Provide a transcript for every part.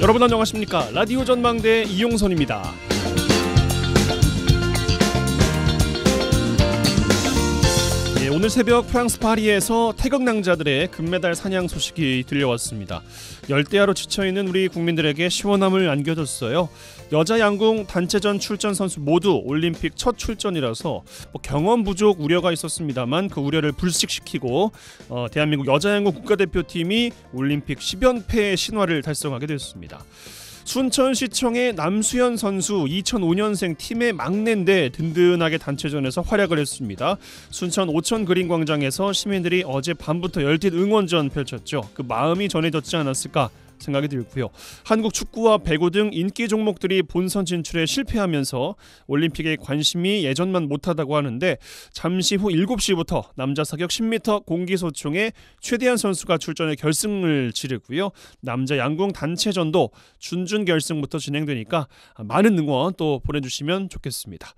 여러분 안녕하십니까? 라디오 전망대 이용선입니다. 오늘 새벽 프랑스 파리에서 태극낭자들의 금메달 사냥 소식이 들려왔습니다. 열대야로 지쳐있는 우리 국민들에게 시원함을 안겨줬어요. 여자 양궁 단체전 출전 선수 모두 올림픽 첫 출전이라서 경험 부족 우려가 있었습니다만 그 우려를 불식시키고 대한민국 여자 양궁 국가대표팀이 올림픽 10연패의 신화를 달성하게 됐습니다. 순천시청의 남수현 선수 2005년생 팀의 막내인데 든든하게 단체전에서 활약을 했습니다. 순천 오천 그린광장에서 시민들이 어제 밤부터 열띤 응원전 펼쳤죠. 그 마음이 전해졌지 않았을까 생각이 들고요. 한국 축구와 배구 등 인기 종목들이 본선 진출에 실패하면서 올림픽에 관심이 예전만 못하다고 하는데 잠시 후 7시부터 남자 사격 10m 공기소총에 최대한 선수가 출전해 결승을 치르고요. 남자 양궁 단체전도 준준 결승부터 진행되니까 많은 응원 또 보내주시면 좋겠습니다.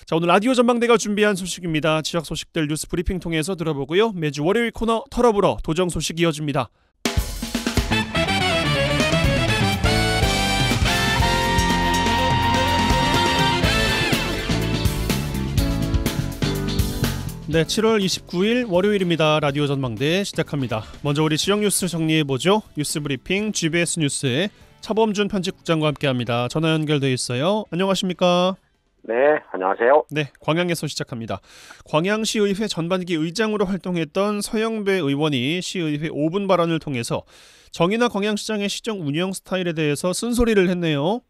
자, 오늘 라디오 전망대가 준비한 소식입니다. 지역 소식들 뉴스 브리핑 통해서 들어보고요. 매주 월요일 코너 털어보러 도정 소식 이어집니다. 네, 7월 29일 월요일입니다. 라디오 전망대 시작합니다. 먼저 우리 지역 뉴스 정리해보죠. 뉴스 브리핑 GBS 뉴스의 차범준 편집국장과 함께합니다. 전화 연결돼 있어요. 안녕하십니까? 네, 안녕하세요. 네, 광양에서 시작합니다. 광양시의회 전반기 의장으로 활동했던 서영배 의원이 시의회 5분 발언을 통해서 정의나 광양시장의 시정 운영 스타일에 대해서 쓴소리를 했네요.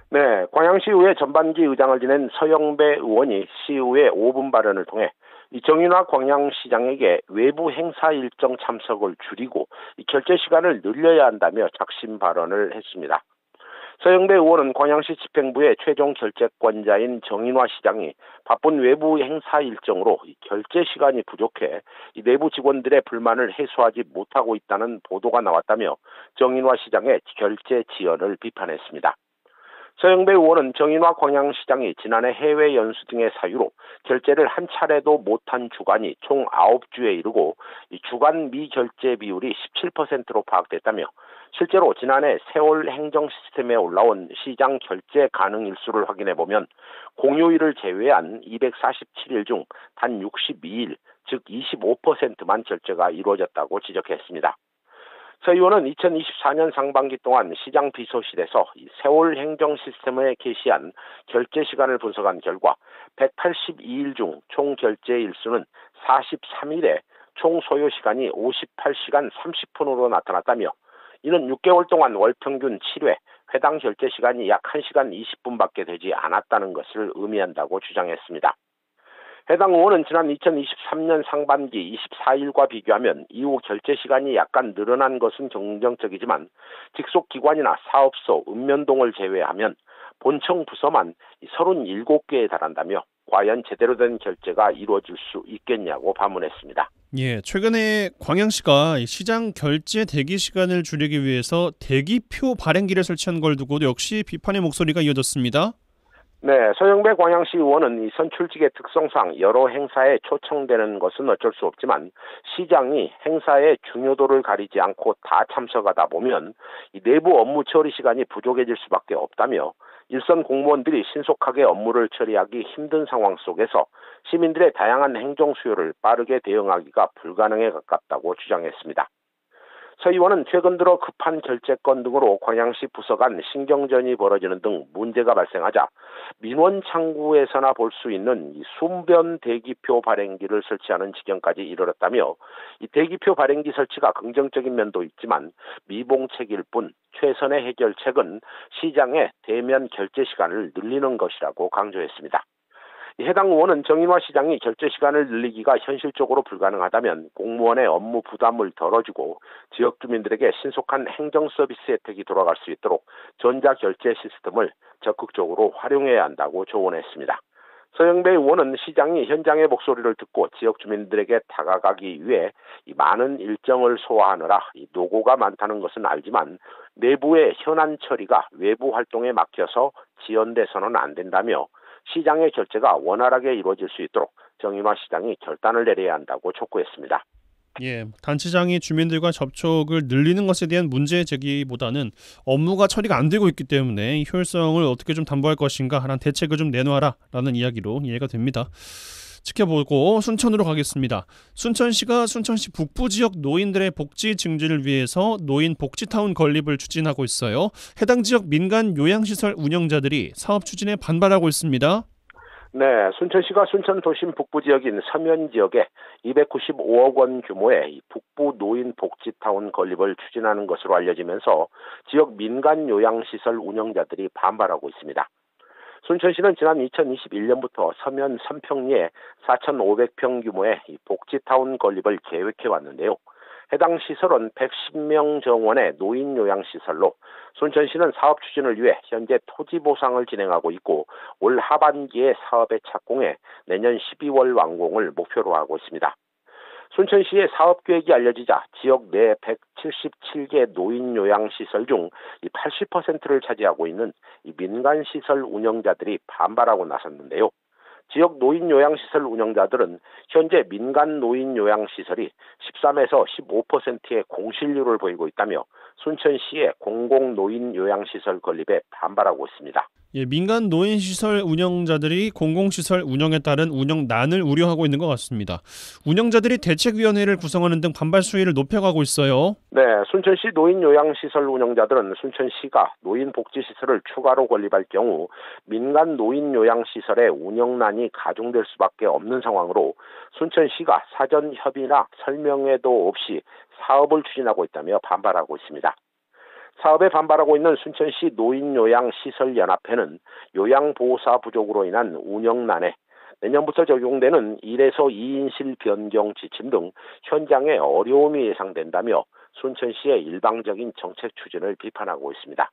네, 광양시의회 전반기 의장을 지낸 서영배 의원이 시의회 5분 발언을 통해 이 정인화 광양시장에게 외부 행사 일정 참석을 줄이고 이 결제 시간을 늘려야 한다며 작심 발언을 했습니다. 서영배 의원은 광양시 집행부의 최종 결재권자인 정인화 시장이 바쁜 외부 행사 일정으로 이 결제 시간이 부족해 이 내부 직원들의 불만을 해소하지 못하고 있다는 보도가 나왔다며 정인화 시장의 결제 지연을 비판했습니다. 서영배 의원은 정인화 광양시장이 지난해 해외 연수 등의 사유로 결제를 한 차례도 못한 주간이 총 9주에 이르고 이 주간 미결제 비율이 17%로 파악됐다며 실제로 지난해 세월 행정 시스템에 올라온 시장 결제 가능 일수를 확인해보면 공휴일을 제외한 247일 중 단 62일, 즉 25%만 결제가 이루어졌다고 지적했습니다. 서 의원은 2024년 상반기 동안 시장 비서실에서 세월 행정 시스템에 게시한 결제 시간을 분석한 결과 182일 중 총 결제 일수는 43일에 총 소요 시간이 58시간 30분으로 나타났다며 이는 6개월 동안 월 평균 7회, 회당 결제 시간이 약 1시간 20분밖에 되지 않았다는 것을 의미한다고 주장했습니다. 해당 의원은 지난 2023년 상반기 24일과 비교하면 이후 결제 시간이 약간 늘어난 것은 긍정적이지만 직속 기관이나 사업소, 읍면동을 제외하면 본청 부서만 37개에 달한다며 과연 제대로 된 결제가 이루어질 수 있겠냐고 반문했습니다. 예, 최근에 광양시가 시장 결제 대기 시간을 줄이기 위해서 대기표 발행기를 설치한 걸 두고 역시 비판의 목소리가 이어졌습니다. 네, 서영배 광양시 의원은 이 선출직의 특성상 여러 행사에 초청되는 것은 어쩔 수 없지만 시장이 행사의 중요도를 가리지 않고 다 참석하다 보면 이 내부 업무 처리 시간이 부족해질 수밖에 없다며 일선 공무원들이 신속하게 업무를 처리하기 힘든 상황 속에서 시민들의 다양한 행정 수요를 빠르게 대응하기가 불가능에 가깝다고 주장했습니다. 서 의원은 최근 들어 급한 결제건 등으로 광양시 부서 간 신경전이 벌어지는 등 문제가 발생하자 민원 창구에서나 볼 수 있는 이 순변 대기표 발행기를 설치하는 지경까지 이르렀다며 이 대기표 발행기 설치가 긍정적인 면도 있지만 미봉책일 뿐 최선의 해결책은 시장의 대면 결제 시간을 늘리는 것이라고 강조했습니다. 해당 의원은 정인화 시장이 결제 시간을 늘리기가 현실적으로 불가능하다면 공무원의 업무 부담을 덜어주고 지역 주민들에게 신속한 행정 서비스 혜택이 돌아갈 수 있도록 전자결제 시스템을 적극적으로 활용해야 한다고 조언했습니다. 서영배 의원은 시장이 현장의 목소리를 듣고 지역 주민들에게 다가가기 위해 많은 일정을 소화하느라 노고가 많다는 것은 알지만 내부의 현안 처리가 외부 활동에 맡겨서 지연돼서는 안 된다며 시장의 결제가 원활하게 이루어질 수 있도록 정인화 시장이 결단을 내려야 한다고 촉구했습니다. 예, 단체장이 주민들과 접촉을 늘리는 것에 대한 문제 제기보다는 업무가 처리가 안 되고 있기 때문에 이 효율성을 어떻게 좀 담보할 것인가 하는 대책을 좀 내놓아라라는 이야기로 이해가 됩니다. 지켜보고 순천으로 가겠습니다. 순천시가 순천시 북부 지역 노인들의 복지 증진을 위해서 노인 복지타운 건립을 추진하고 있어요. 해당 지역 민간 요양시설 운영자들이 사업 추진에 반발하고 있습니다. 네, 순천시가 순천 도심 북부 지역인 서면 지역에 295억 원 규모의 북부 노인 복지타운 건립을 추진하는 것으로 알려지면서 지역 민간 요양시설 운영자들이 반발하고 있습니다. 순천시는 지난 2021년부터 서면 삼평리에 4,500평 규모의 복지타운 건립을 계획해 왔는데요. 해당 시설은 110명 정원의 노인 요양시설로 순천시는 사업 추진을 위해 현재 토지 보상을 진행하고 있고 올 하반기에 사업에 착공해 내년 12월 완공을 목표로 하고 있습니다. 순천시의 사업 계획이 알려지자 지역 내 177개 노인 요양시설 중 80%를 차지하고 있는 민간시설 운영자들이 반발하고 나섰는데요. 지역 노인 요양시설 운영자들은 현재 민간 노인 요양시설이 13에서 15%의 공실률을 보이고 있다며 순천시의 공공 노인 요양시설 건립에 반발하고 있습니다. 예, 민간 노인시설 운영자들이 공공시설 운영에 따른 운영난을 우려하고 있는 것 같습니다. 운영자들이 대책위원회를 구성하는 등 반발 수위를 높여가고 있어요. 네, 순천시 노인요양시설 운영자들은 순천시가 노인복지시설을 추가로 건립할 경우 민간 노인요양시설의 운영난이 가중될 수밖에 없는 상황으로 순천시가 사전 협의나 설명회도 없이 사업을 추진하고 있다며 반발하고 있습니다. 사업에 반발하고 있는 순천시 노인요양시설연합회는 요양보호사 부족으로 인한 운영난에 내년부터 적용되는 1에서 2인실 변경 지침 등 현장에 어려움이 예상된다며 순천시의 일방적인 정책 추진을 비판하고 있습니다.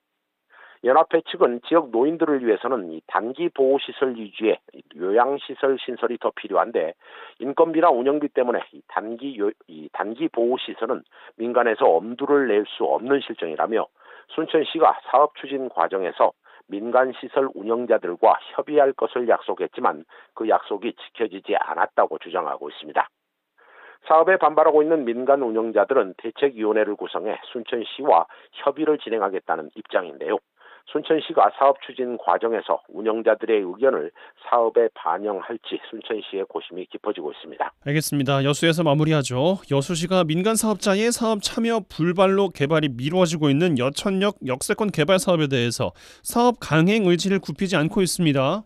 연합회 측은 지역 노인들을 위해서는 단기 보호시설 위주의 요양시설 신설이 더 필요한데 인건비나 운영비 때문에 단기 보호시설은 민간에서 엄두를 낼 수 없는 실정이라며 순천시가 사업 추진 과정에서 민간시설 운영자들과 협의할 것을 약속했지만 그 약속이 지켜지지 않았다고 주장하고 있습니다. 사업에 반발하고 있는 민간 운영자들은 대책위원회를 구성해 순천시와 협의를 진행하겠다는 입장인데요. 순천시가 사업 추진 과정에서 운영자들의 의견을 사업에 반영할지 순천시의 고심이 깊어지고 있습니다. 알겠습니다. 여수에서 마무리하죠. 여수시가 민간 사업자의 사업 참여 불발로 개발이 미뤄지고 있는 여천역 역세권 개발 사업에 대해서 사업 강행 의지를 굽히지 않고 있습니다.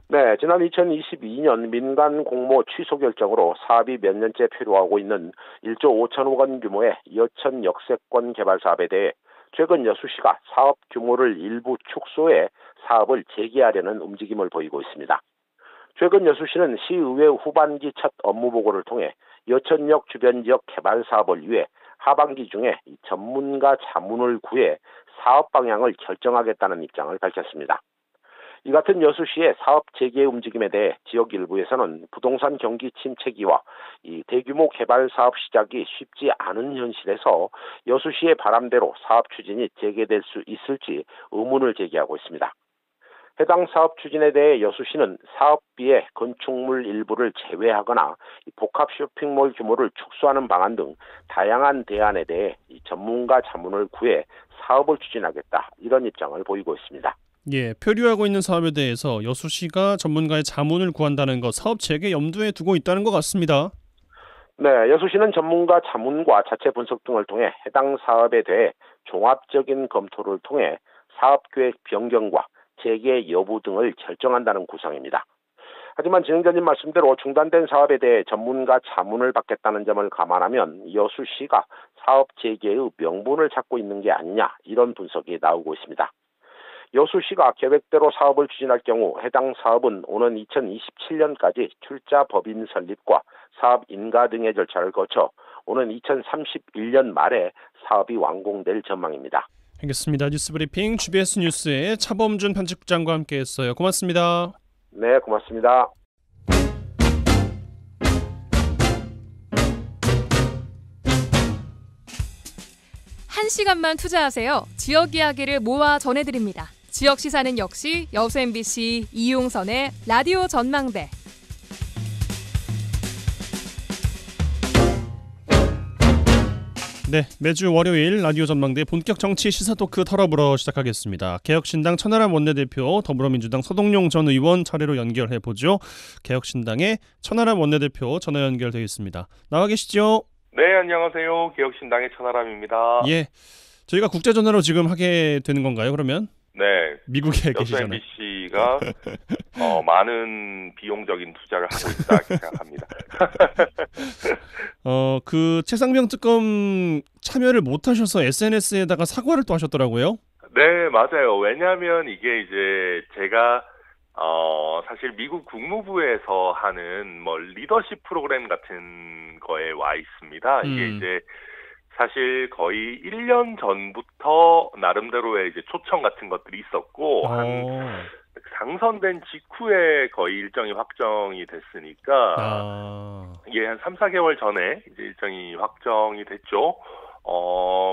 네, 지난 2022년 민간 공모 취소 결정으로 사업이 몇 년째 필요하고 있는 1조 5천억 원 규모의 여천 역세권 개발 사업에 대해 최근 여수시가 사업 규모를 일부 축소해 사업을 재개하려는 움직임을 보이고 있습니다. 최근 여수시는 시의회 후반기 첫 업무 보고를 통해 여천역 주변 지역 개발 사업을 위해 하반기 중에 전문가 자문을 구해 사업 방향을 결정하겠다는 입장을 밝혔습니다. 이 같은 여수시의 사업 재개 움직임에 대해 지역 일부에서는 부동산 경기 침체기와 이 대규모 개발 사업 시작이 쉽지 않은 현실에서 여수시의 바람대로 사업 추진이 재개될 수 있을지 의문을 제기하고 있습니다. 해당 사업 추진에 대해 여수시는 사업비의 건축물 일부를 제외하거나 복합 쇼핑몰 규모를 축소하는 방안 등 다양한 대안에 대해 전문가 자문을 구해 사업을 추진하겠다, 이런 입장을 보이고 있습니다. 예, 표류하고 있는 사업에 대해서 여수시가 전문가의 자문을 구한다는 것, 사업 재개 염두에 두고 있다는 것 같습니다. 네, 여수시는 전문가 자문과 자체 분석 등을 통해 해당 사업에 대해 종합적인 검토를 통해 사업계획 변경과 재개 여부 등을 결정한다는 구상입니다. 하지만 진행자님 말씀대로 중단된 사업에 대해 전문가 자문을 받겠다는 점을 감안하면 여수시가 사업 재개의 명분을 찾고 있는 게 아니냐, 이런 분석이 나오고 있습니다. 여수시가 계획대로 사업을 추진할 경우 해당 사업은 오는 2027년까지 출자 법인 설립과 사업 인가 등의 절차를 거쳐 오는 2031년 말에 사업이 완공될 전망입니다. 알겠습니다. 뉴스브리핑 GBS 뉴스의 차범준 편집국장과 함께했어요. 고맙습니다. 네, 고맙습니다. 1시간만 투자하세요. 지역 이야기를 모아 전해드립니다. 지역 시사는 역시 여수 MBC 이용선의 라디오 전망대. 네, 매주 월요일 라디오 전망대 본격 정치 시사 토크 털어보러 시작하겠습니다. 개혁신당 천하람 원내대표, 더불어민주당 서동용 전 의원 차례로 연결해보죠. 개혁신당의 천하람 원내대표 전화 연결되어 있습니다. 나와 계시죠? 네, 안녕하세요. 개혁신당의 천하람입니다. 예, 저희가 국제전화로 지금 하게 되는 건가요, 그러면? 네, 미국에 계시잖아요. MBC가 많은 비용적인 투자를 하고 있다 생각합니다. 그 최상병 특검 참여를 못하셔서 SNS에다가 사과를 또 하셨더라고요. 네, 맞아요. 왜냐하면 이게 이제 제가 사실 미국 국무부에서 하는 뭐 리더십 프로그램 같은 거에 와 있습니다. 이게 이제 사실 거의 1년 전부터 나름대로의 이제 초청 같은 것들이 있었고 당선된 직후에 거의 일정이 확정이 됐으니까 이게 한 3, 4개월 전에 이제 일정이 확정이 됐죠.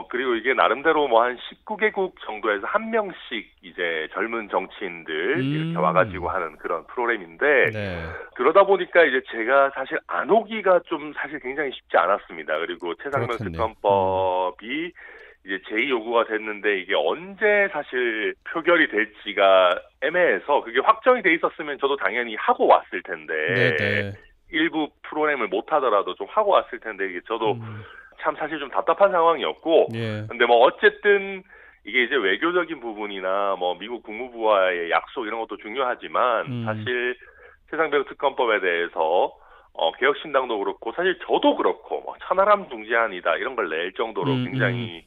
그리고 이게 나름대로 뭐 한 19개국 정도에서 한 명씩 이제 젊은 정치인들 이렇게 와가지고 하는 그런 프로그램인데 네. 그러다 보니까 이제 제가 사실 안 오기가 좀 사실 굉장히 쉽지 않았습니다. 그리고 최상병 특검법이 이제 제2 요구가 됐는데 이게 언제 사실 표결이 될지가 애매해서 그게 확정이 돼 있었으면 저도 당연히 하고 왔을 텐데 네네. 일부 프로그램을 못 하더라도 좀 하고 왔을 텐데 이게 저도 참 사실 좀 답답한 상황이었고 예. 근데 뭐 어쨌든 이게 이제 외교적인 부분이나 뭐 미국 국무부와의 약속 이런 것도 중요하지만 사실 최상병 특검법에 대해서 개혁신당도 그렇고 사실 저도 그렇고 뭐 천하람 중재안이다 이런 걸 낼 정도로 굉장히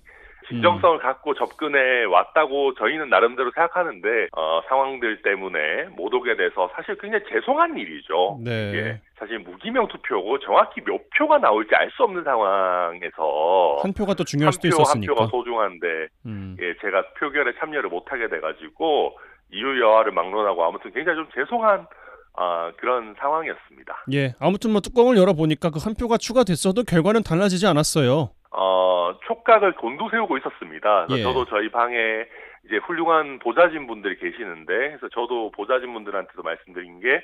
진정성을 갖고 접근해 왔다고 저희는 나름대로 생각하는데 상황들 때문에 못 오게 돼서 사실 굉장히 죄송한 일이죠. 네. 이게 사실 무기명 투표고 정확히 몇 표가 나올지 알 수 없는 상황에서 한 표가 또 중요할 수도 있었으니까. 한 표가 소중한데 예, 제가 표결에 참여를 못하게 돼가지고 이유 여하를 막론하고 아무튼 굉장히 좀 죄송한 그런 상황이었습니다. 예, 아무튼 뭐 뚜껑을 열어보니까 그 한 표가 추가됐어도 결과는 달라지지 않았어요. 촉각을 곤두세우고 있었습니다. 예. 저도 저희 방에 이제 훌륭한 보좌진 분들이 계시는데, 그래서 저도 보좌진 분들한테도 말씀드린 게,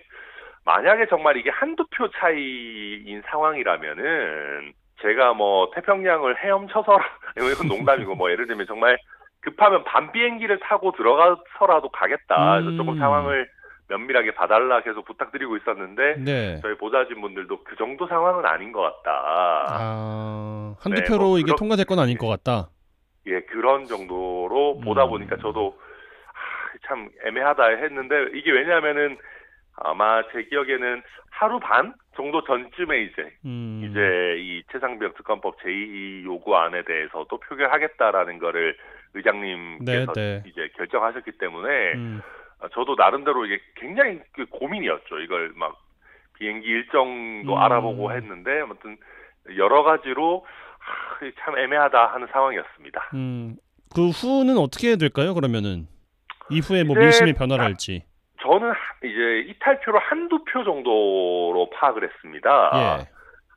만약에 정말 이게 한두 표 차이인 상황이라면은, 제가 뭐 태평양을 헤엄쳐서, 이건 농담이고, 뭐 예를 들면 정말 급하면 밤 비행기를 타고 들어가서라도 가겠다. 그래서 조금 상황을 면밀하게 봐달라 계속 부탁드리고 있었는데 네. 저희 보좌진 분들도 그 정도 상황은 아닌 것 같다. 한두 네, 표로 뭐 이게 통과될 건 아닐 것 같다. 예, 그런 정도로 보다 보니까 저도 참 애매하다 했는데 이게 왜냐하면은 아마 제 기억에는 하루 반 정도 전쯤에 이제 이 최상병 특검법 제2 요구안에 대해서도 표결하겠다라는 거를 의장님께서 이제 결정하셨기 때문에 저도 나름대로 이게 굉장히 고민이었죠. 이걸 막 비행기 일정도 알아보고 했는데 아무튼 여러 가지로 참 애매하다 하는 상황이었습니다. 그 후는 어떻게 될까요? 그러면은 이후에 뭐 민심의 변화를 할지. 저는 이제 이탈표로 한두 표 정도로 파악을 했습니다. 예.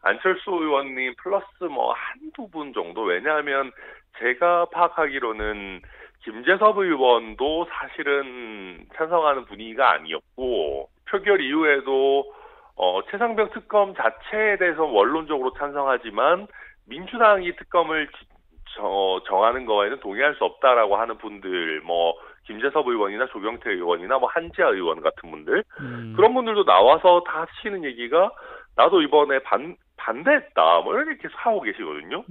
안철수 의원님 플러스 뭐 한두 분 정도. 왜냐하면 제가 파악하기로는 김재섭 의원도 사실은 찬성하는 분위기가 아니었고 표결 이후에도 최상병 특검 자체에 대해서 원론적으로 찬성하지만 민주당이 특검을 정하는 거에는 동의할 수 없다라고 하는 분들 뭐 김재섭 의원이나 조경태 의원이나 뭐 한지아 의원 같은 분들 그런 분들도 나와서 다 하시는 얘기가 나도 이번에 반대했다 뭐 이렇게 계속 하고 계시거든요.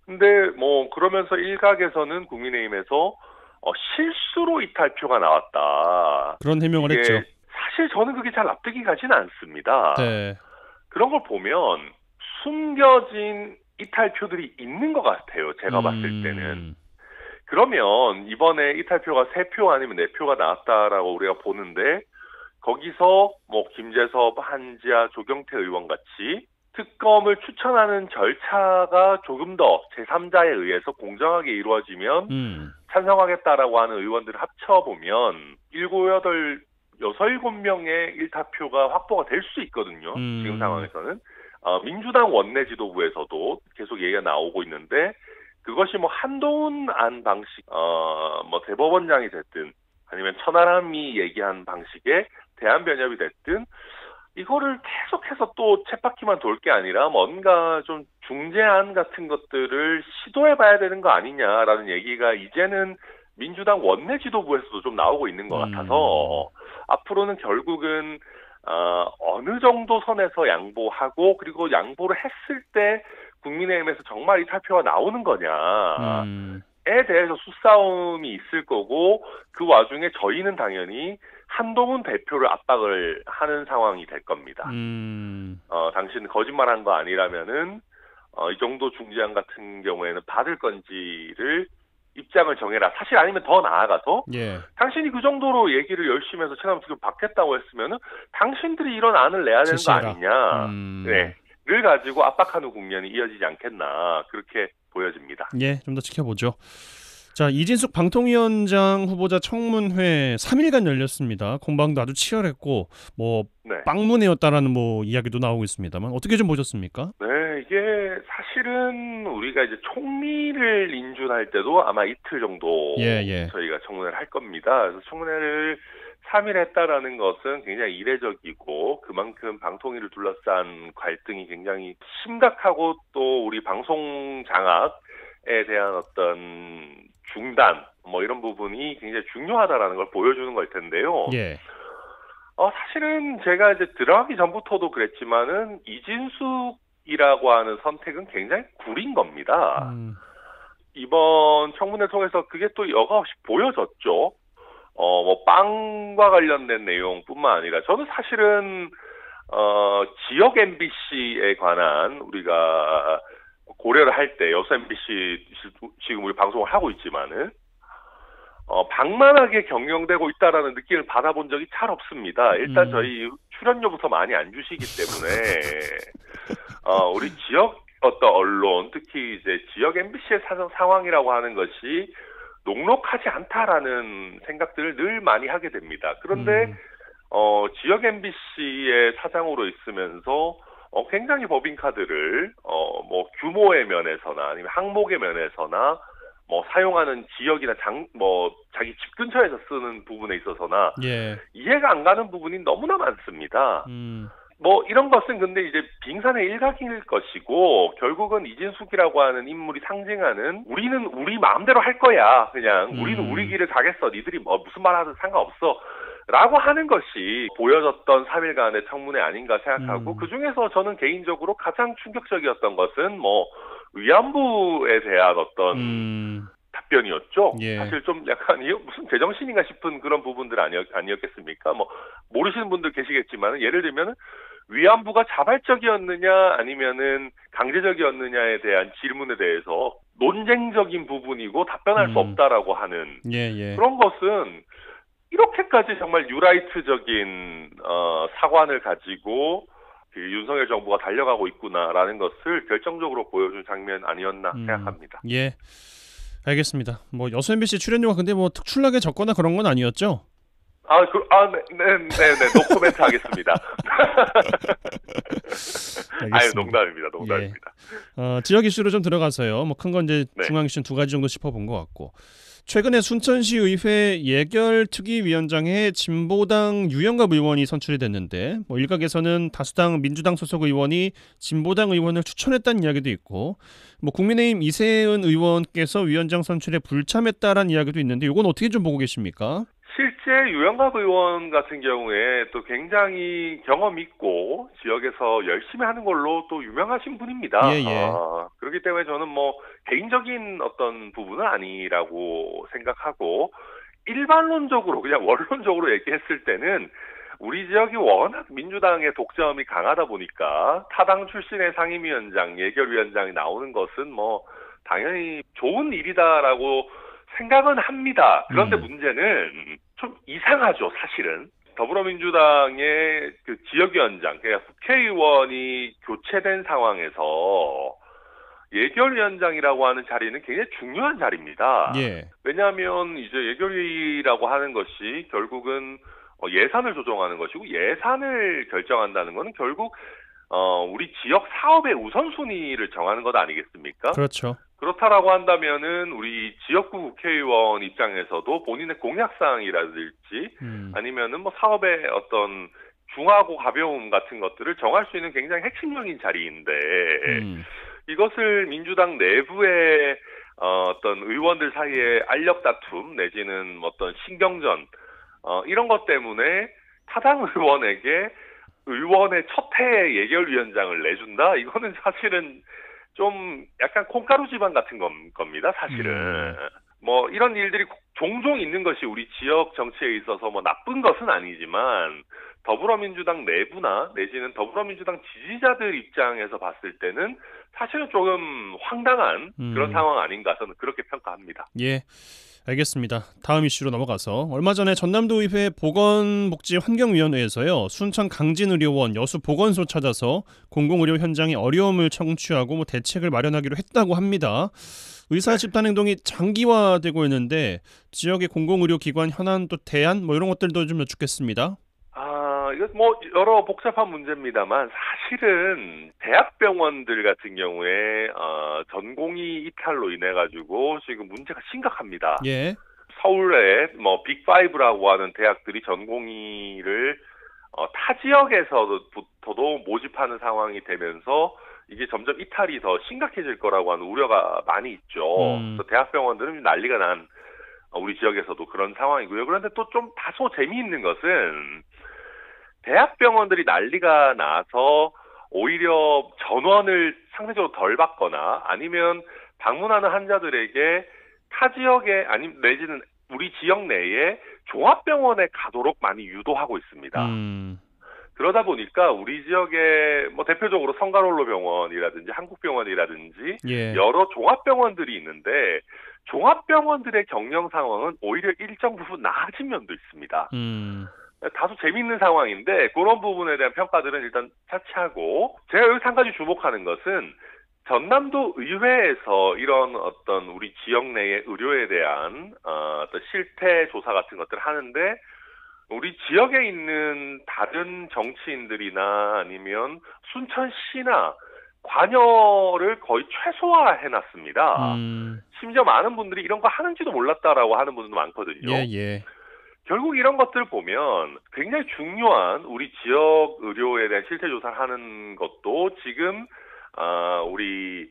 근데 뭐 그러면서 일각에서는 국민의힘에서 실수로 이탈표가 나왔다. 그런 해명을 했죠. 사실 저는 그게 잘 납득이 가지는 않습니다. 네. 그런 걸 보면 숨겨진 이탈표들이 있는 것 같아요. 제가 봤을 때는. 그러면 이번에 이탈표가 3표 아니면 4표가 나왔다라고 우리가 보는데 거기서 뭐 김재섭, 한지아, 조경태 의원 같이 특검을 추천하는 절차가 조금 더 제3자에 의해서 공정하게 이루어지면 찬성하겠다라고 하는 의원들을 합쳐보면 6, 7명의 일타표가 확보가 될 수 있거든요. 지금 상황에서는. 민주당 원내 지도부에서도 계속 얘기가 나오고 있는데 그것이 뭐 한동훈 안 방식, 뭐 대법원장이 됐든 아니면 천하람이 얘기한 방식의 대한변협이 됐든 이거를 계속해서 또 쳇바퀴만 돌 게 아니라 뭔가 좀 중재안 같은 것들을 시도해봐야 되는 거 아니냐라는 얘기가 이제는 민주당 원내 지도부에서도 좀 나오고 있는 것 같아서 앞으로는 결국은 어느 정도 선에서 양보하고 그리고 양보를 했을 때 국민의힘에서 정말 이탈표가 나오는 거냐에 대해서 수싸움이 있을 거고 그 와중에 저희는 당연히 한동훈 대표를 압박을 하는 상황이 될 겁니다. 당신은 거짓말한 거 아니라면은 이 정도 중재안 같은 경우에는 받을 건지를 입장을 정해라. 사실 아니면 더 나아가서 당신이 그 정도로 얘기를 열심히 해서 체감 투표 받겠다고 했으면은 당신들이 이런 안을 내야 되는 거 아니냐. 를 가지고 압박하는 국면이 이어지지 않겠나 그렇게 보여집니다. 좀 더 지켜보죠. 자, 이진숙 방통위원장 후보자 청문회 3일간 열렸습니다. 공방도 아주 치열했고 빵문이었다라는 이야기도 나오고 있습니다만 어떻게 좀 보셨습니까? 네, 이게 사실은 우리가 이제 총리를 인준할 때도 아마 이틀 정도 저희가 청문회를 할 겁니다. 그래서 청문회를 3일 했다라는 것은 굉장히 이례적이고 그만큼 방통위를 둘러싼 갈등이 굉장히 심각하고 또 우리 방송 장악에 대한 어떤 중단 이런 부분이 굉장히 중요하다라는 걸 보여주는 걸 텐데요. 사실은 제가 이제 들어가기 전부터도 그랬지만은 이진숙이라고 하는 선택은 굉장히 구린 겁니다. 이번 청문회 통해서 그게 또 여과없이 보여졌죠. 빵과 관련된 내용뿐만 아니라 저는 사실은 지역 MBC에 관한 우리가 고려를 할 때 여수 MBC 지금 우리 방송을 하고 있지만은 방만하게 경영되고 있다라는 느낌을 받아본 적이 잘 없습니다. 일단 저희 출연료부터 많이 안 주시기 때문에 우리 지역 어떤 언론 특히 이제 지역 MBC의 상황이라고 하는 것이 녹록하지 않다라는 생각들을 늘 많이 하게 됩니다. 그런데 지역 MBC의 사장으로 있으면서 굉장히 법인카드를 규모의 면에서나 아니면 항목의 면에서나 사용하는 지역이나 자기 집 근처에서 쓰는 부분에 있어서나 이해가 안 가는 부분이 너무나 많습니다. 이런 것은 근데 이제 빙산의 일각일 것이고 결국은 이진숙이라고 하는 인물이 상징하는 우리는 우리 마음대로 할 거야. 그냥 우리는 우리 길을 가겠어. 니들이 무슨 말 하든 상관없어. 라고 하는 것이 보여졌던 3일간의 청문회 아닌가 생각하고 그중에서 저는 개인적으로 가장 충격적이었던 것은 위안부에 대한 어떤 답변이었죠. 사실 좀 약간 무슨 제정신인가 싶은 그런 부분들 아니었겠습니까? 모르시는 분들 계시겠지만 예를 들면 위안부가 자발적이었느냐 아니면은 강제적이었느냐에 대한 질문에 대해서 논쟁적인 부분이고 답변할 수 없다라고 하는 그런 것은 이렇게까지 정말 뉴라이트적인 사관을 가지고 윤석열 정부가 달려가고 있구나라는 것을 결정적으로 보여준 장면 아니었나 생각합니다. 알겠습니다. 여수 MBC 출연료가 근데 특출나게 적거나 그런 건 아니었죠? 네, 노코멘트 하겠습니다. 농담입니다. 지역 이슈로 좀 들어가서요. 큰 건 이제 중앙 이슈는 두 가지 정도 짚어본 것 같고. 최근에 순천시 의회 예결특위위원장에 진보당 유영갑 의원이 선출이 됐는데 일각에서는 다수당 민주당 소속 의원이 진보당 의원을 추천했다는 이야기도 있고 국민의힘 이세은 의원께서 위원장 선출에 불참했다라는 이야기도 있는데 이건 어떻게 좀 보고 계십니까? 실제 유영갑 의원 같은 경우에 또 굉장히 경험 있고 지역에서 열심히 하는 걸로 또 유명하신 분입니다. 그렇기 때문에 저는 개인적인 어떤 부분은 아니라고 생각하고 일반론적으로 그냥 원론적으로 얘기했을 때는 우리 지역이 워낙 민주당의 독점이 강하다 보니까 타당 출신의 상임위원장, 예결위원장이 나오는 것은 당연히 좋은 일이다라고 생각은 합니다. 그런데 문제는 좀 이상하죠, 사실은. 더불어민주당의 그 지역위원장, 그러니까 국회의원이 교체된 상황에서 예결위원장이라고 하는 자리는 굉장히 중요한 자리입니다. 왜냐하면 이제 예결위라고 하는 것이 결국은 예산을 조정하는 것이고 예산을 결정한다는 것은 결국 우리 지역 사업의 우선순위를 정하는 것 아니겠습니까? 그렇죠. 그렇다라고 한다면은 우리 지역구 국회의원 입장에서도 본인의 공약사항이라든지 아니면은 사업의 어떤 중하고 가벼움 같은 것들을 정할 수 있는 굉장히 핵심적인 자리인데 이것을 민주당 내부의 어떤 의원들 사이의 알력 다툼 내지는 어떤 신경전 이런 것 때문에 타당 의원에게 의원의 첫해 예결위원장을 내준다? 이거는 사실은 좀 약간 콩가루 집안 같은 겁니다. 사실은. 뭐 이런 일들이 종종 있는 것이 우리 지역 정치에 있어서 뭐 나쁜 것은 아니지만 더불어민주당 내부나 내지는 더불어민주당 지지자들 입장에서 봤을 때는 사실은 조금 황당한 그런 상황 아닌가 저는 그렇게 평가합니다. 예, 알겠습니다. 다음 이슈로 넘어가서 얼마 전에 전남도의회 보건복지환경위원회에서요 순천 강진의료원 여수 보건소 찾아서 공공의료 현장의 어려움을 청취하고 대책을 마련하기로 했다고 합니다. 의사 집단 행동이 장기화되고 있는데 지역의 공공의료기관 현안 또 대안 이런 것들도 좀 여쭙겠습니다. 이거 뭐 여러 복잡한 문제입니다만 사실은 대학병원들 같은 경우에 전공의 이탈로 인해 가지고 지금 문제가 심각합니다. 예. 서울에 뭐 빅5라고 하는 대학들이 전공의를 타 지역에서부터도 모집하는 상황이 되면서 이게 점점 이탈이 더 심각해질 거라고 하는 우려가 많이 있죠. 그래서 대학병원들은 난리가 난 우리 지역에서도 그런 상황이고요. 그런데 또 좀 다소 재미있는 것은 대학병원들이 난리가 나서 오히려 전원을 상대적으로 덜 받거나 아니면 방문하는 환자들에게 타 지역에 아니면 내지는 우리 지역 내에 종합병원에 가도록 많이 유도하고 있습니다. 그러다 보니까 우리 지역에 뭐 대표적으로 성가롤로 병원이라든지 한국병원이라든지 예. 여러 종합병원들이 있는데 종합병원들의 경영 상황은 오히려 일정 부분 나아진 면도 있습니다. 다소 재미있는 상황인데 그런 부분에 대한 평가들은 일단 차치하고 제가 여기서 한 가지 주목하는 것은 전남도 의회에서 이런 어떤 우리 지역 내의 의료에 대한 어떤 실태 조사 같은 것들을 하는데 우리 지역에 있는 다른 정치인들이나 아니면 순천시나 관여를 거의 최소화해놨습니다. 심지어 많은 분들이 이런 거 하는지도 몰랐다라고 하는 분들도 많거든요. 예. 결국 이런 것들을 보면 굉장히 중요한 우리 지역 의료에 대한 실태 조사를 하는 것도 지금 우리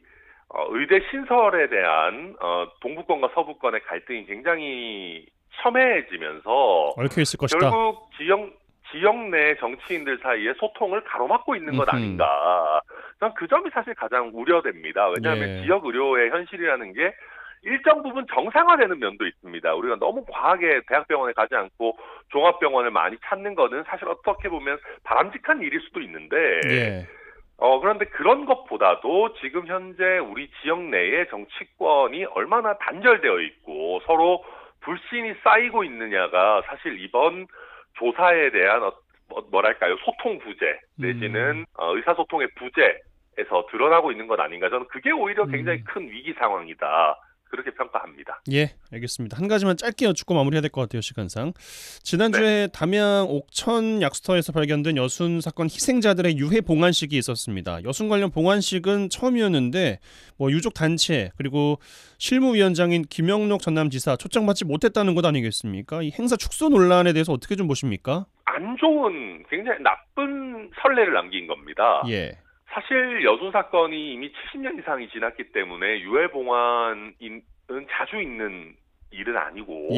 의대 신설에 대한 동부권과 서부권의 갈등이 굉장히 첨예해지면서 얽혀 있을 것이다. 결국 지역 내 정치인들 사이에 소통을 가로막고 있는 것 아닌가. 전 그 점이 사실 가장 우려됩니다. 왜냐하면 지역 의료의 현실이라는 게 일정 부분 정상화되는 면도 있습니다. 우리가 너무 과하게 대학병원에 가지 않고 종합병원을 많이 찾는 거는 사실 어떻게 보면 바람직한 일일 수도 있는데 그런데 그런 것보다도 지금 현재 우리 지역 내의 정치권이 얼마나 단절되어 있고 서로 불신이 쌓이고 있느냐가 사실 이번 조사에 대한 뭐랄까요 소통 부재 내지는 의사소통의 부재에서 드러나고 있는 것 아닌가. 저는 그게 오히려 굉장히 큰 위기 상황이다. 그렇게 평가합니다. 예, 알겠습니다. 한 가지만 짧게 여쭙고 마무리해야 될 것 같아요, 시간상. 지난주에 담양 옥천 약수터에서 발견된 여순 사건 희생자들의 유해 봉안식이 있었습니다. 여순 관련 봉안식은 처음이었는데 유족 단체 그리고 실무위원장인 김영록 전남지사 초청받지 못했다는 것 아니겠습니까? 이 행사 축소 논란에 대해서 어떻게 좀 보십니까? 안 좋은 굉장히 나쁜 선례를 남긴 겁니다. 예. 사실 여순 사건이 이미 70년 이상이 지났기 때문에 유해 봉안은 자주 있는 일은 아니고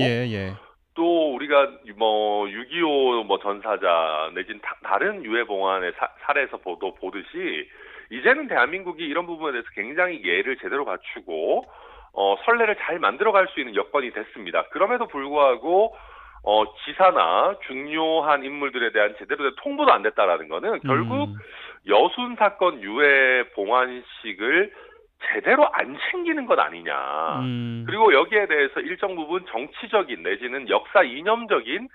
또 우리가 6.25 전사자 내지는 다른 유해 봉안의 사례에서 보듯이 이제는 대한민국이 이런 부분에 대해서 굉장히 예를 제대로 갖추고 선례를 잘 만들어갈 수 있는 여건이 됐습니다. 그럼에도 불구하고 지사나 중요한 인물들에 대한 제대로 된 통보도 안 됐다라는 거는 결국 여순 사건 유해 봉안식을 제대로 안 챙기는 것 아니냐. 그리고 여기에 대해서 일정 부분 정치적인 내지는 역사 이념적인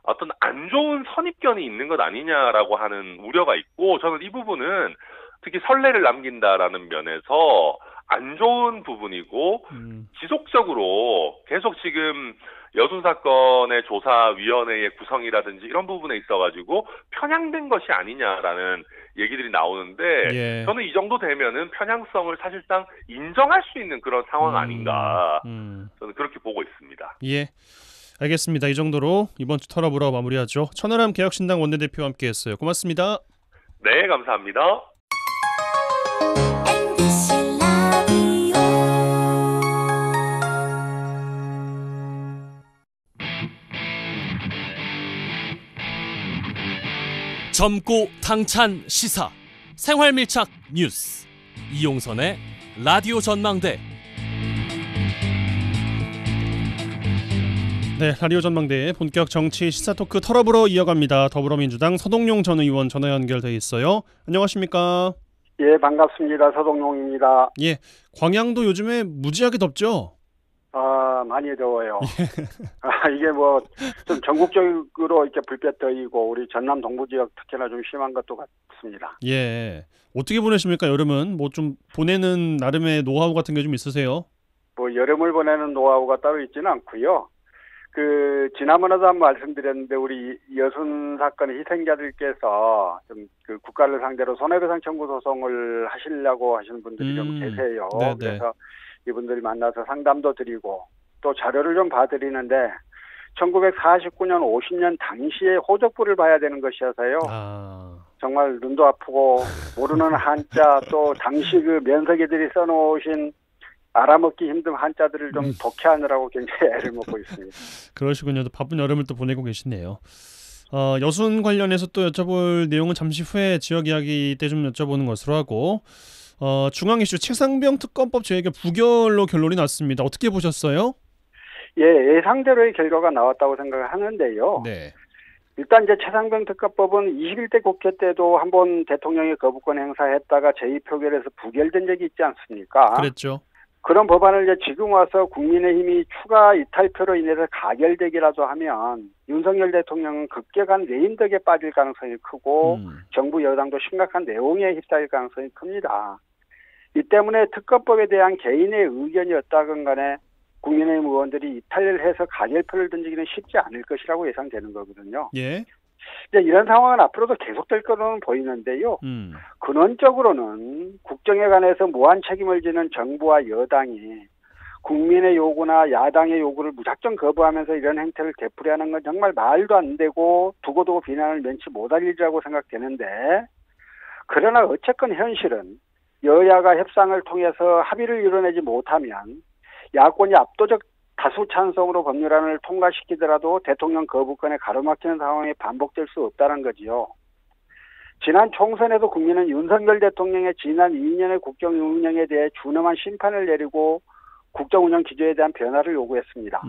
어떤 안 좋은 선입견이 있는 것 아니냐라고 하는 우려가 있고 저는 이 부분은 특히 선례를 남긴다라는 면에서 안 좋은 부분이고 지속적으로 계속 지금 여순 사건의 조사위원회의 구성이라든지 이런 부분에 있어가지고 편향된 것이 아니냐라는 얘기들이 나오는데 저는 이 정도 되면은 편향성을 사실상 인정할 수 있는 그런 상황 아닌가 저는 그렇게 보고 있습니다. 예, 알겠습니다. 이 정도로 이번 주 털어보러 마무리하죠. 천하람 개혁신당 원내대표와 함께했어요. 고맙습니다. 네, 감사합니다. MBC 라디오 젊고 당찬 시사 생활밀착 뉴스 이용선의 라디오 전망대. 네, 라디오 전망대의 본격 정치 시사 토크 털어보러 이어갑니다. 더불어민주당 서동용 전 의원 전화 연결돼 있어요. 안녕하십니까? 예, 반갑습니다. 서동용입니다. 예, 광양도 요즘에 무지하게 덥죠? 많이 더워요. 이게 뭐 좀 전국적으로 이렇게 불볕 더위고 우리 전남 동부 지역 특히나 좀 심한 것도 같습니다. 예, 어떻게 보내십니까? 여름은 뭐 좀 보내는 나름의 노하우 같은 게 좀 있으세요? 뭐 여름을 보내는 노하우가 따로 있지는 않고요. 지난번에도 한번 말씀드렸는데 우리 여순 사건의 희생자들께서 좀 그 국가를 상대로 손해배상 청구 소송을 하시려고 하시는 분들이 좀 계세요. 네네. 그래서 이분들 만나서 상담도 드리고 또 자료를 좀 봐드리는데 1949년 50년 당시에 호적부를 봐야 되는 것이어서요. 정말 눈도 아프고 모르는 한자 또 당시 그 면세기들이 써놓으신 알아먹기 힘든 한자들을 좀 독해하느라고 굉장히 애를 먹고 있습니다. 그러시군요. 바쁜 여름을 또 보내고 계시네요. 여순 관련해서 또 여쭤볼 내용은 잠시 후에 지역 이야기 때 좀 여쭤보는 것으로 하고 중앙 이슈 최상병 특검법 재개결 부결로 결론이 났습니다. 어떻게 보셨어요? 예, 예상대로의 결과가 나왔다고 생각을 하는데요. 네. 일단 이제 최상병 특검법은 21대 국회 때도 한번 대통령이 거부권 행사했다가 제2표결에서 부결된 적이 있지 않습니까? 그랬죠. 그런 법안을 이제 지금 와서 국민의힘이 추가 이탈표로 인해서 가결되기라도 하면 윤석열 대통령은 급격한 레임덕에 빠질 가능성이 크고 정부 여당도 심각한 내용에 휩싸일 가능성이 큽니다. 이 때문에 특검법에 대한 개인의 의견이 어떠건 간에 국민의힘 의원들이 이탈을 해서 가결표를 던지기는 쉽지 않을 것이라고 예상되는 거거든요. 예. 이제 이런 상황은 앞으로도 계속될 거로는 보이는데요. 근원적으로는 국정에 관해서 무한 책임을 지는 정부와 여당이 국민의 요구나 야당의 요구를 무작정 거부하면서 이런 행태를 되풀이하는 건 정말 말도 안 되고 두고두고 비난을 면치 못할 일이라고 생각되는데, 그러나 어쨌건 현실은 여야가 협상을 통해서 합의를 이뤄내지 못하면 야권이 압도적 다수 찬성으로 법률안을 통과시키더라도 대통령 거부권에 가로막히는 상황이 반복될 수 없다는 거지요. 지난 총선에도 국민은 윤석열 대통령의 지난 2년의 국정 운영에 대해 준엄한 심판을 내리고 국정 운영 기조에 대한 변화를 요구했습니다.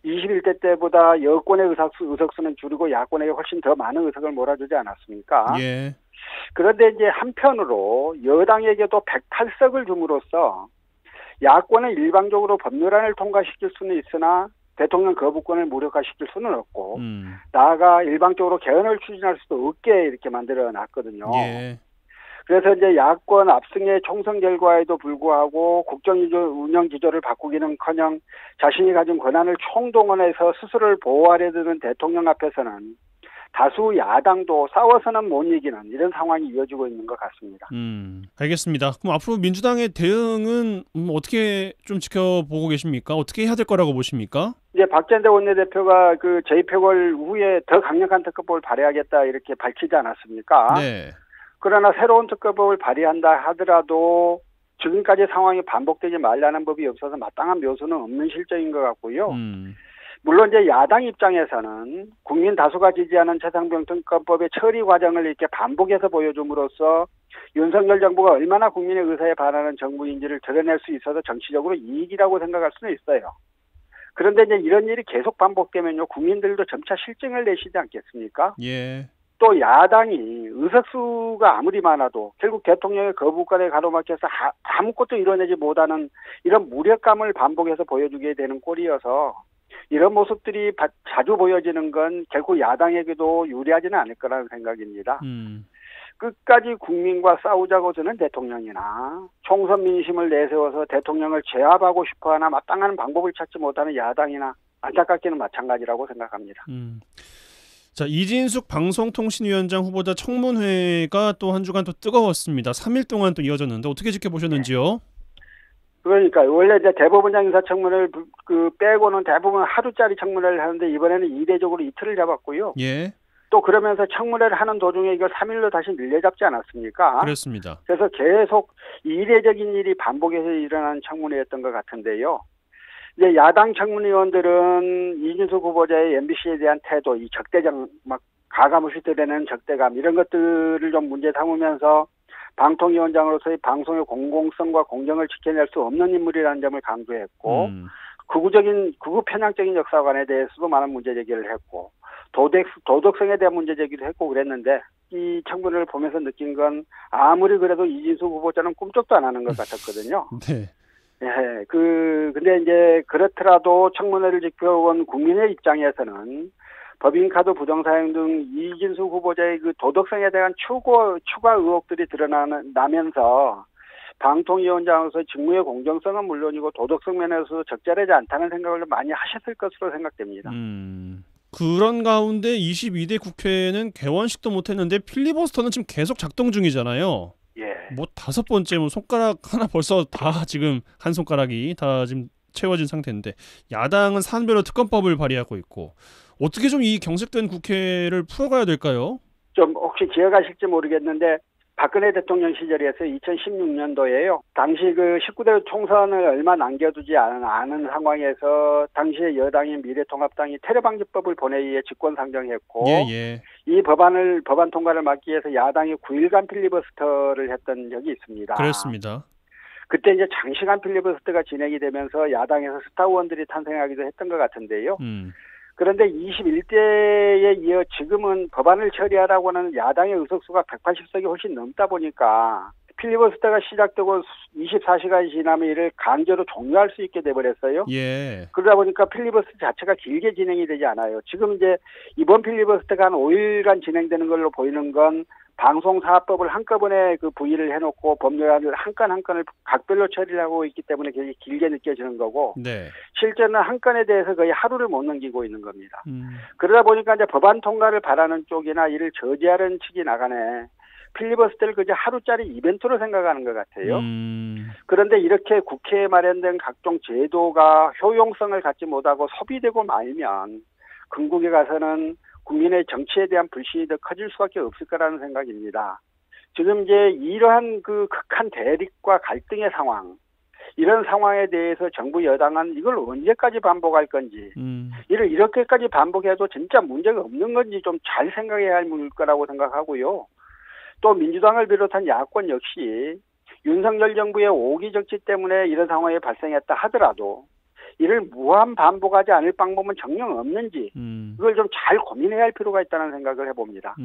21대 때보다 여권의 의석수는 줄이고 야권에게 훨씬 더 많은 의석을 몰아주지 않았습니까? 예. 그런데 이제 한편으로 여당에게도 108석을 줌으로써 야권은 일방적으로 법률안을 통과시킬 수는 있으나 대통령 거부권을 무력화시킬 수는 없고 나아가 일방적으로 개헌을 추진할 수도 없게 이렇게 만들어 놨거든요. 예. 그래서 이제 야권 압승의 총선 결과에도 불구하고 국정 운영 기조를 바꾸기는커녕 자신이 가진 권한을 총동원해서 스스로를 보호하려 드는 대통령 앞에서는 다수 야당도 싸워서는 못 이기는 이런 상황이 이어지고 있는 것 같습니다. 알겠습니다. 그럼 앞으로 민주당의 대응은 어떻게 좀 지켜보고 계십니까? 어떻게 해야 될 거라고 보십니까? 이제 박찬대 원내대표가 그 제2표결 후에 더 강력한 특검법을 발의하겠다 이렇게 밝히지 않았습니까? 네. 그러나 새로운 특검법을 발의한다 하더라도 지금까지 상황이 반복되지 말라는 법이 없어서 마땅한 묘수는 없는 실정인 것 같고요. 물론 이제 야당 입장에서는 국민 다수가 지지하는 최상병 특검법의 처리 과정을 이렇게 반복해서 보여줌으로써 윤석열 정부가 얼마나 국민의 의사에 반하는 정부인지를 드러낼 수 있어서 정치적으로 이익이라고 생각할 수는 있어요. 그런데 이제 이런 일이 계속 반복되면요, 국민들도 점차 실증을 내시지 않겠습니까? 예. 또 야당이 의석수가 아무리 많아도 결국 대통령의 거부권에 가로막혀서 아무것도 이뤄내지 못하는 이런 무력감을 반복해서 보여주게 되는 꼴이어서 이런 모습들이 자주 보여지는 건 결국 야당에게도 유리하지는 않을 거라는 생각입니다. 끝까지 국민과 싸우자고 드는 대통령이나 총선 민심을 내세워서 대통령을 제압하고 싶어하나 마땅한 방법을 찾지 못하는 야당이나 안타깝게는 마찬가지라고 생각합니다. 자, 이진숙 방송통신위원장 후보자 청문회가 또 한 주간 또 뜨거웠습니다. 3일 동안 또 이어졌는데 어떻게 지켜보셨는지요? 그러니까 원래 이제 대법원장 인사청문회를 빼고는 대부분 하루짜리 청문회를 하는데 이번에는 이례적으로 이틀을 잡았고요. 예. 또 그러면서 청문회를 하는 도중에 이걸 3일로 다시 늘려잡지 않았습니까? 그렇습니다. 그래서 계속 이례적인 일이 반복해서 일어난 청문회였던 것 같은데요. 이제 야당 청문위원들은 이준석 후보자의 MBC에 대한 태도, 이 적대적 막 가감없이 드러내는 적대감 이런 것들을 좀 문제 삼으면서 방통위원장으로서의 방송의 공공성과 공정을 지켜낼 수 없는 인물이라는 점을 강조했고 극우 편향적인 역사관에 대해서도 많은 문제 제기를 했고 도덕성에 대한 문제 제기도 했고 그랬는데 이 청문회를 보면서 느낀 건 아무리 그래도 이준석 후보자는 꿈쩍도 안 하는 것 같았거든요. 네. 예, 근데 이제 그렇더라도 청문회를 지켜온 국민의 입장에서는 법인카드 부정사용 등 이준석 후보자의 그 도덕성에 대한 추가 의혹들이 드러나면서 방통위원장으로서 직무의 공정성은 물론이고 도덕성 면에서 적절하지 않다는 생각을 많이 하셨을 것으로 생각됩니다. 그런 가운데 22대 국회는 개원식도 못했는데 필리버스터는 지금 계속 작동 중이잖아요. 예. 뭐 5번째 뭐 손가락 하나 벌써 다 지금 한 손가락이 다 지금 채워진 상태인데 야당은 사안별로 특검법을 발의하고 있고 어떻게 좀 이 경색된 국회를 풀어가야 될까요? 좀 혹시 기억하실지 모르겠는데 박근혜 대통령 시절에서 2016년도에요. 당시 그 19대 총선을 얼마 남겨두지 않은 상황에서 당시의 여당인 미래통합당이 테러방지법을 본회의에 직권상정했고 이 법안 통과를 막기 위해서 야당이 9일간 필리버스터를 했던 적이 있습니다. 그렇습니다. 그때 이제 장시간 필리버스터가 진행이 되면서 야당에서 스타 의원들이 탄생하기도 했던 것 같은데요. 그런데 21대에 이어 지금은 법안을 처리하라고 하는 야당의 의석수가 180석이 훨씬 넘다 보니까 필리버스터가 시작되고 24시간이 지나면 이를 강제로 종료할 수 있게 돼버렸어요. 예. 그러다 보니까 필리버스터 자체가 길게 진행이 되지 않아요. 지금 이제 이번 필리버스터가 한 5일간 진행되는 걸로 보이는 건 방송사업법을 한꺼번에 그 부의를 해놓고 법률안을 한 건 한 건을 각별로 처리를 하고 있기 때문에 굉장히 길게 느껴지는 거고 네. 실제는 한 건에 대해서 거의 하루를 못 넘기고 있는 겁니다. 그러다 보니까 이제 법안 통과를 바라는 쪽이나 이를 저지하는 측이 나가네. 필리버스터를 그저 하루짜리 이벤트로 생각하는 것 같아요. 그런데 이렇게 국회에 마련된 각종 제도가 효용성을 갖지 못하고 소비되고 말면 궁극에 가서는 국민의 정치에 대한 불신이 더 커질 수밖에 없을 거라는 생각입니다. 지금 이제 이러한 그 극한 대립과 갈등의 상황, 이런 상황에 대해서 정부 여당은 이걸 언제까지 반복할 건지, 이를 이렇게까지 반복해도 진짜 문제가 없는 건지 좀 잘 생각해야 할 문제일 거라고 생각하고요. 또 민주당을 비롯한 야권 역시 윤석열 정부의 오기 정치 때문에 이런 상황이 발생했다 하더라도 이를 무한 반복하지 않을 방법은 정녕 없는지 그걸 좀 잘 고민해야 할 필요가 있다는 생각을 해봅니다.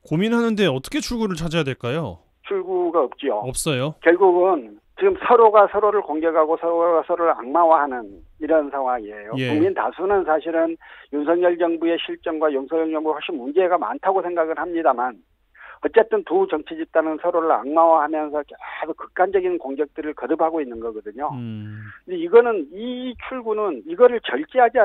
고민하는데 어떻게 출구를 찾아야 될까요? 출구가 없지요. 없어요. 결국은 지금 서로가 서로를 공격하고 서로가 서로를 악마화하는 이런 상황이에요. 예. 국민 다수는 사실은 윤석열 정부의 실정과 윤석열 정부가 훨씬 문제가 많다고 생각을 합니다만 어쨌든 두 정치 집단은 서로를 악마화하면서 계속 극단적인 공격들을 거듭하고 있는 거거든요. 근데 이 출구는 이거를 자제하지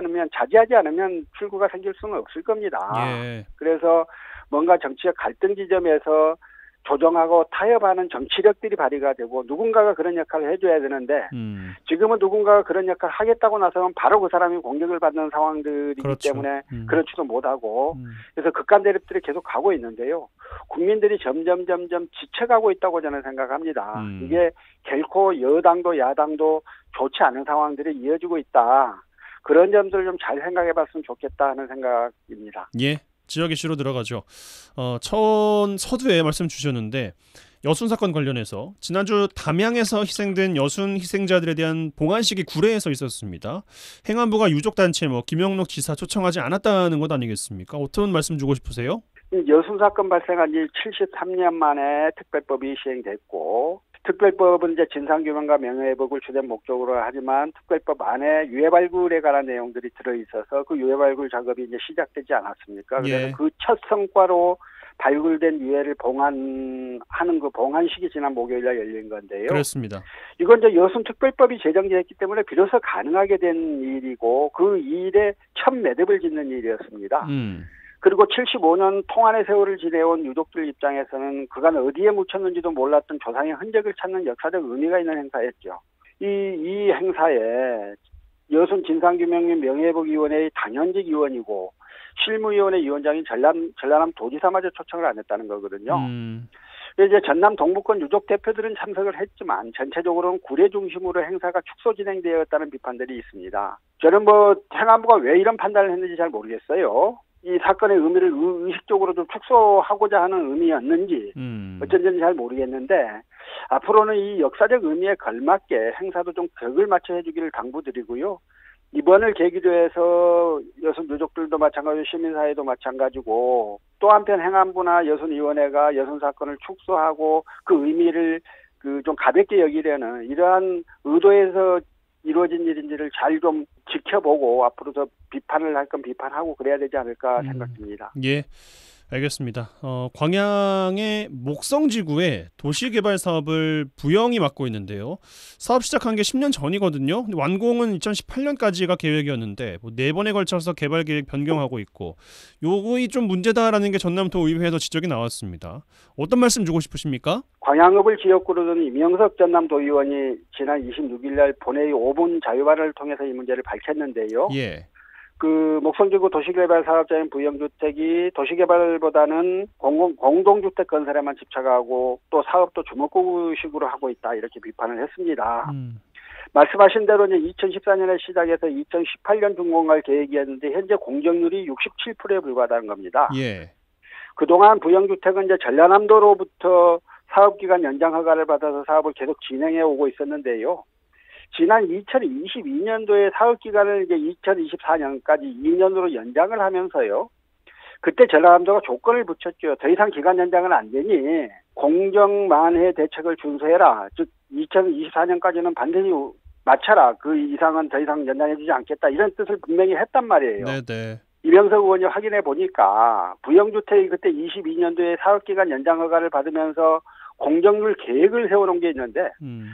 않으면 출구가 생길 수는 없을 겁니다. 예. 그래서 뭔가 정치적 갈등 지점에서 조정하고 타협하는 정치력들이 발휘가 되고 누군가가 그런 역할을 해줘야 되는데 지금은 누군가가 그런 역할을 하겠다고 나서면 바로 그 사람이 공격을 받는 상황들이기 그렇죠. 때문에 그렇지도 못하고 그래서 극한 대립들이 계속 가고 있는데요. 국민들이 점점 지쳐가고 있다고 저는 생각합니다. 이게 결코 여당도 야당도 좋지 않은 상황들이 이어지고 있다. 그런 점들을 좀 잘 생각해봤으면 좋겠다 하는 생각입니다. 예. 지역 이슈로 들어가죠. 서두에 말씀 주셨는데 여순 사건 관련해서 지난주 담양에서 희생된 여순 희생자들에 대한 봉안식이 구례에서 있었습니다. 행안부가 유족단체 김영록 지사 초청하지 않았다는 것 아니겠습니까? 어떤 말씀 주고 싶으세요? 여순 사건 발생한 지 73년 만에 특별법이 시행됐고 특별법은 이제 진상규명과 명예회복을 주된 목적으로 하지만 특별법 안에 유해 발굴에 관한 내용들이 들어있어서 그 유해 발굴 작업이 이제 시작되지 않았습니까? 그래서 예. 그 첫 성과로 발굴된 유해를 봉안하는 그 봉안식이 지난 목요일날 열린 건데요. 그렇습니다. 이건 이제 여순 특별법이 제정됐기 때문에 비로소 가능하게 된 일이고 그 일에 첫 매듭을 짓는 일이었습니다. 그리고 75년 통안의 세월을 지내온 유족들 입장에서는 그간 어디에 묻혔는지도 몰랐던 조상의 흔적을 찾는 역사적 의미가 있는 행사였죠. 이 행사에 여순 진상규명 및 명예회복위원회의 당연직 위원이고 실무위원회 위원장인 전라남 도지사마저 초청을 안 했다는 거거든요. 이제 전남 동부권 유족 대표들은 참석을 했지만 전체적으로는 구례 중심으로 행사가 축소 진행되었다는 비판들이 있습니다. 저는 행안부가 왜 이런 판단을 했는지 잘 모르겠어요. 이 사건의 의미를 의식적으로 좀 축소하고자 하는 의미였는지 어쩐지 잘 모르겠는데 앞으로는 이 역사적 의미에 걸맞게 행사도 좀 격을 맞춰 해주기를 당부드리고요. 이번을 계기로 해서 여순 유족들도 마찬가지고 시민사회도 마찬가지고 또 한편 행안부나 여순위원회가 여순 사건을 축소하고 그 의미를 좀 가볍게 여기려는 이러한 의도에서 이루어진 일인지를 잘 좀 지켜보고 앞으로 더 비판을 할 건 비판하고 그래야 되지 않을까 생각됩니다. 예, 알겠습니다. 광양의 목성지구에 도시개발 사업을 부영이 맡고 있는데요. 사업 시작한 게 10년 전이거든요. 근데 완공은 2018년까지가 계획이었는데 4번에 걸쳐서 개발 계획 변경하고 있고 요거이 좀 문제다라는 게 전남도 의회에서 지적이 나왔습니다. 어떤 말씀 주고 싶으십니까? 광양읍을 지역구로 둔 이명석 전남도의원이 지난 26일 날 본회의 5분 자유발언을 통해서 이 문제를 밝혔는데요. 예. 목성지구 도시개발 사업자인 부영주택이 도시개발보다는 공동주택 건설에만 집착하고 또 사업도 주먹구구식으로 하고 있다 이렇게 비판을 했습니다. 말씀하신 대로 이제 2014년에 시작해서 2018년 준공할 계획이었는데 현재 공정률이 67%에 불과하다는 겁니다. 예. 그동안 부영주택은 이제 전라남도로부터 사업기간 연장 허가를 받아서 사업을 계속 진행해 오고 있었는데요. 지난 2022년도에 사업기간을 이제 2024년까지 2년으로 연장을 하면서요. 그때 전라남도가 조건을 붙였죠. 더 이상 기간 연장은 안 되니 공정만해 대책을 준수해라. 즉 2024년까지는 반드시 마쳐라. 그 이상은 더 이상 연장해주지 않겠다. 이런 뜻을 분명히 했단 말이에요. 네네. 이명석 의원이 확인해 보니까 부영주택이 그때 22년도에 사업기간 연장 허가를 받으면서 공정률 계획을 세워놓은 게 있는데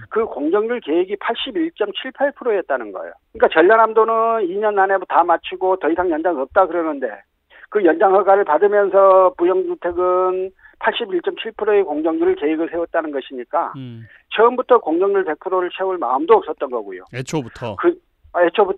그 공정률 계획이 81.78%였다는 거예요. 그러니까 전라남도는 2년 안에 다 마치고 더 이상 연장 없다 그러는데 그 연장 허가를 받으면서 부영주택은 81.7%의 공정률 계획을 세웠다는 것이니까 처음부터 공정률 100%를 채울 마음도 없었던 거고요. 애초부터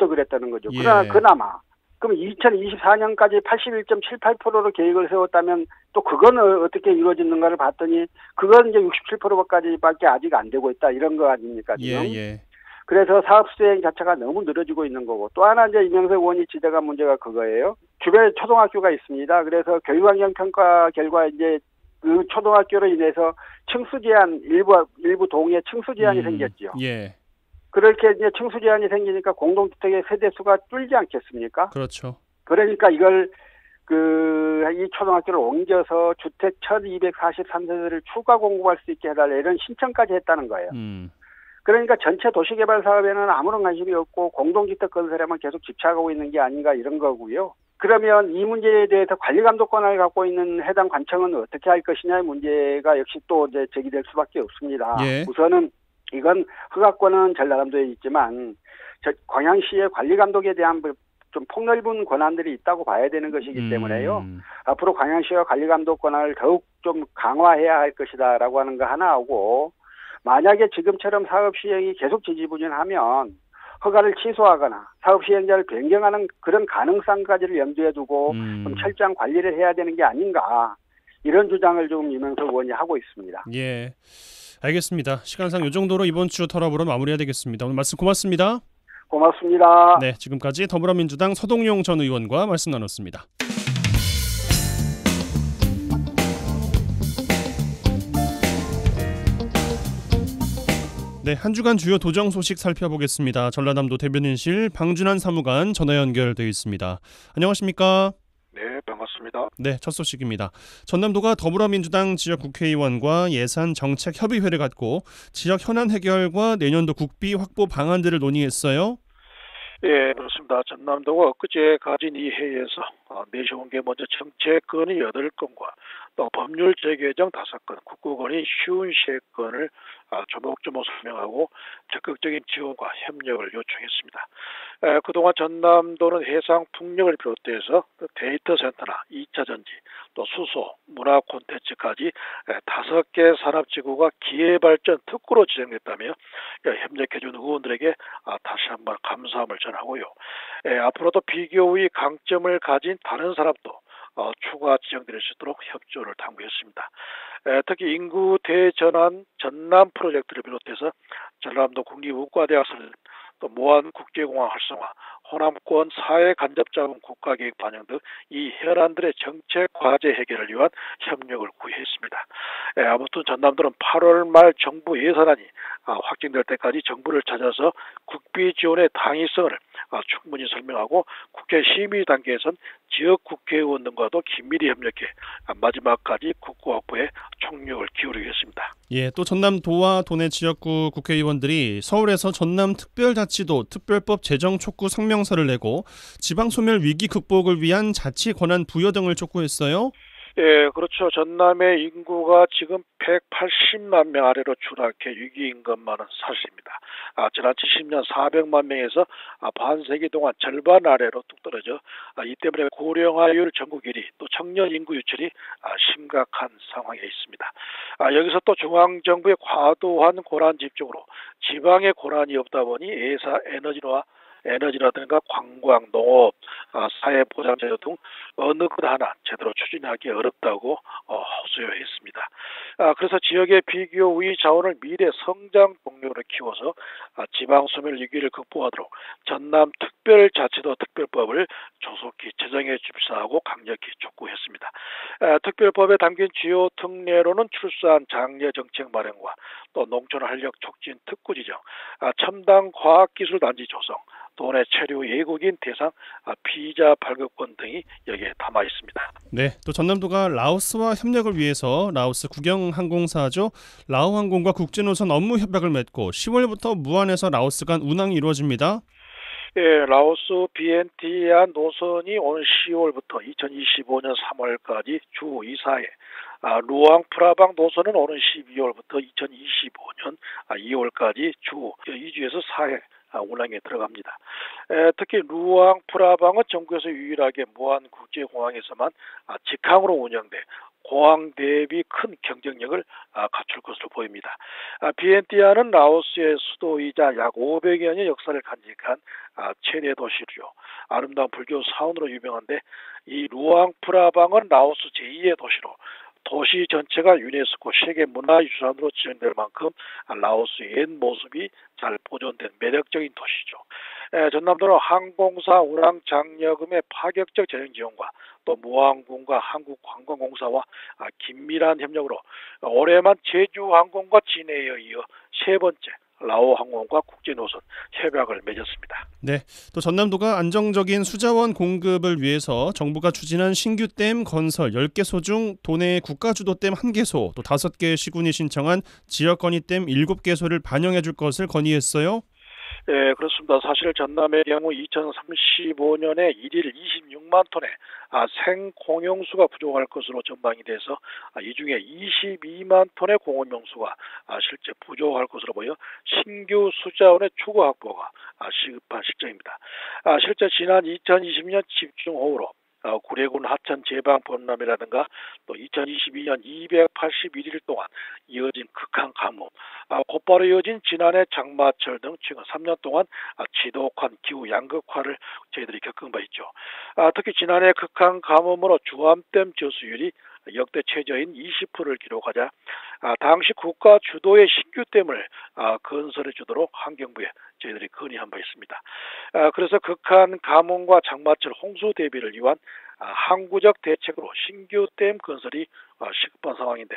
그랬다는 거죠. 예. 그러나 그나마 그럼 2024년까지 81.78%로 계획을 세웠다면 또 그건 어떻게 이루어지는가를 봤더니 그건 이제 67%까지밖에 아직 안 되고 있다 이런 거 아닙니까 지금? 예. 그래서 사업 수행 자체가 너무 늘어지고 있는 거고 또 하나 이제 이명석 의원이 지적한 문제가 그거예요. 주변에 초등학교가 있습니다. 그래서 교육환경 평가 결과 이제 그 초등학교로 인해서 층수 제한 일부 동에 층수 제한이 생겼죠. 예. 그렇게 이제 층수 제한이 생기니까 공동주택의 세대 수가 줄지 않겠습니까? 그렇죠. 그러니까 이걸 이 초등학교를 옮겨서 주택 1243세대를 추가 공급할 수 있게 해달라 이런 신청까지 했다는 거예요. 그러니까 전체 도시개발 사업에는 아무런 관심이 없고 공동주택 건설에만 계속 집착하고 있는 게 아닌가 이런 거고요. 그러면 이 문제에 대해서 관리감독권을 갖고 있는 해당 관청은 어떻게 할 것이냐의 문제가 역시 또 이제 제기될 수밖에 없습니다. 예. 우선은 이건 허가권은 전라남도에 있지만 광양시의 관리감독에 대한 좀 폭넓은 권한들이 있다고 봐야 되는 것이기 때문에요. 앞으로 광양시와 관리감독 권한을 더욱 좀 강화해야 할 것이다라고 하는 거 하나 하고 만약에 지금처럼 사업 시행이 계속 지지부진하면 허가를 취소하거나 사업 시행자를 변경하는 그런 가능성까지를 염두에 두고 좀 철저한 관리를 해야 되는 게 아닌가 이런 주장을 좀 이명석 의원이 하고 있습니다. 예, 알겠습니다. 시간상 이 정도로 이번 주 토론으로 마무리해야 되겠습니다. 오늘 말씀 고맙습니다. 고맙습니다. 네, 지금까지 더불어민주당 서동용 전 의원과 말씀 나눴습니다. 네, 한 주간 주요 도정 소식 살펴보겠습니다. 전라남도 대변인실 방준환 사무관 전화 연결되어 있습니다. 안녕하십니까? 네, 반갑습니다. 네, 첫 소식입니다. 전남도가 더불어민주당 지역 국회의원과 예산 정책 협의회를 갖고 지역 현안 해결과 내년도 국비 확보 방안들을 논의했어요. 예, 그렇습니다. 전남도가 엊그제 가진 이 회의에서 내세운 게 먼저 정책 건의 8건과 또 법률 재개정 5건, 국고건의 쉬운 3건을 조목조목 설명하고 적극적인 지원과 협력을 요청했습니다. 그동안 전남도는 해상 풍력을 비롯해서 데이터 센터나 2차 전지, 또 수소, 문화 콘텐츠까지 5개 산업지구가 기회발전 특구로 지정됐다며 협력해준 의원들에게 다시 한번 감사함을 전하고요. 앞으로도 비교의 강점을 가진 다른 산업도 추가 지정될 수 있도록 협조를 당부했습니다. 특히 인구 대전환 전남 프로젝트를 비롯해서 전남도 국립의과대학 설립, 또 모안 국제공항 활성화, 호남권 사회 간접자금 국가계획 반영 등 이 현안들의 정책 과제 해결을 위한 협력을 구했습니다. 아무튼 전남도는 8월 말 정부 예산안이 확정될 때까지 정부를 찾아서 국비 지원의 당위성을 충분히 설명하고 국회 심의 단계에선 지역 국회의원 등과도 긴밀히 협력해 마지막까지 국고 확보에 총력을 기울이겠습니다. 예, 또 전남도와 도내 지역구 국회의원들이 서울에서 전남특별자치도 특별법 제정 촉구 성명서를 내고 지방소멸 위기 극복을 위한 자치 권한 부여 등을 촉구했어요. 예, 그렇죠. 전남의 인구가 지금 180만 명 아래로 추락해 위기인 것만은 사실입니다. 지난 70년 400만 명에서 반세기 동안 절반 아래로 뚝 떨어져 이 때문에 고령화율 전국 1위, 또 청년 인구 유출이 심각한 상황에 있습니다. 여기서 또 중앙정부의 과도한 고란 집중으로 지방에 고란이 없다 보니 예사 에너지라든가 관광, 농업, 사회보장제도 등 어느 것 하나 제대로 추진하기 어렵다고 호소했습니다. 그래서 지역의 비교의 자원을 미래 성장 동력으로 키워서 지방소멸 위기를 극복하도록 전남특별자치도 특별법을 조속히 제정해 줍시하고 강력히 촉구했습니다. 특별법에 담긴 주요 특례로는 출산 장려 정책 마련과 또 농촌 활력 촉진 특구 지정, 첨단 과학기술 단지 조성, 도내 체류 외국인 대상 비자 발급권 등이 여기에 담아 있습니다. 네, 또 전남도가 라오스와 협력을 위해서 라오스 국영항공사죠. 라오항공과 국제노선 업무 협약을 맺고 10월부터 무안에서 라오스 간 운항이 이루어집니다. 예, 라오스 비엔티안 노선이 오늘 10월부터 2025년 3월까지 주 2사회, 루앙 프라방 노선은 오는 12월부터 2025년 2월까지 주 2주에서 4회 운항에 들어갑니다. 특히 루앙 프라방은 전국에서 유일하게 무안 국제공항에서만 직항으로 운영돼 공항 대비 큰 경쟁력을 갖출 것으로 보입니다. 비엔티아는 라오스의 수도이자 약 500여 년의 역사를 간직한 최대 도시죠. 아름다운 불교 사원으로 유명한데 이 루앙 프라방은 라오스 제2의 도시로 도시 전체가 유네스코 세계문화유산으로 지정될 만큼 라오스의 옛 모습이 잘 보존된 매력적인 도시죠. 전남도는 항공사 운항 장려금의 파격적 재정 지원과 또 무항공과 한국관광공사와 긴밀한 협력으로 올해만 제주항공과 진해에 이어 세 번째 라오항공과 국제노선 협약을 맺었습니다. 네, 또 전남도가 안정적인 수자원 공급을 위해서 정부가 추진한 신규 댐 건설 10개소 중 도내 국가주도댐 1개소, 또 5개 시군이 신청한 지역건의댐 7개소를 반영해 줄 것을 건의했어요. 네, 그렇습니다. 사실 전남의 경우 2035년에 1일 26만 톤의 생공용수가 부족할 것으로 전망이 돼서 이 중에 22만 톤의 공원용수가 실제 부족할 것으로 보여 신규 수자원의 추가 확보가 시급한 시점입니다. 실제 지난 2020년 집중호우로 구례군 하천 제방 범람이라든가 또 2022년 281일 동안 이어진 극한 가뭄, 곧바로 이어진 지난해 장마철 등 최근 3년 동안 지독한 기후 양극화를 저희들이 겪은 바 있죠. 특히 지난해 극한 가뭄으로 주암댐 저수율이 역대 최저인 20%를 기록하자 당시 국가 주도의 신규 댐을 건설해 주도록 환경부에 저희들이 건의한 바 있습니다. 그래서 극한 가뭄과 장마철 홍수 대비를 위한 항구적 대책으로 신규 댐 건설이 시급한 상황인데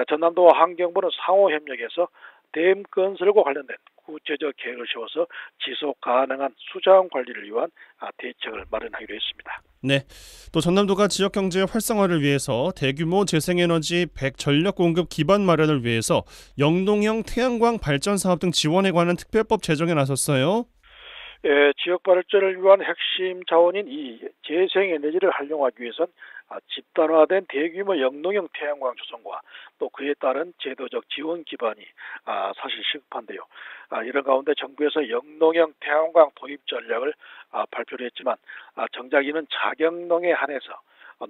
전남도와 환경부는 상호 협력해서 댐 건설과 관련된 구체적 계획을 세워서 지속 가능한 수자원 관리를 위한 대책을 마련하기로 했습니다. 네, 또 전남도가 지역 경제 활성화를 위해서 대규모 재생에너지 100전력 공급 기반 마련을 위해서 영동형 태양광 발전 사업 등 지원에 관한 특별법 제정에 나섰어요. 지역 발전을 위한 핵심 자원인 이 재생에너지를 활용하기 위해선 집단화된 대규모 영농형 태양광 조성과 또 그에 따른 제도적 지원 기반이 사실 시급한데요. 이런 가운데 정부에서 영농형 태양광 도입 전략을 발표를 했지만 정작 이는 자경농에 한해서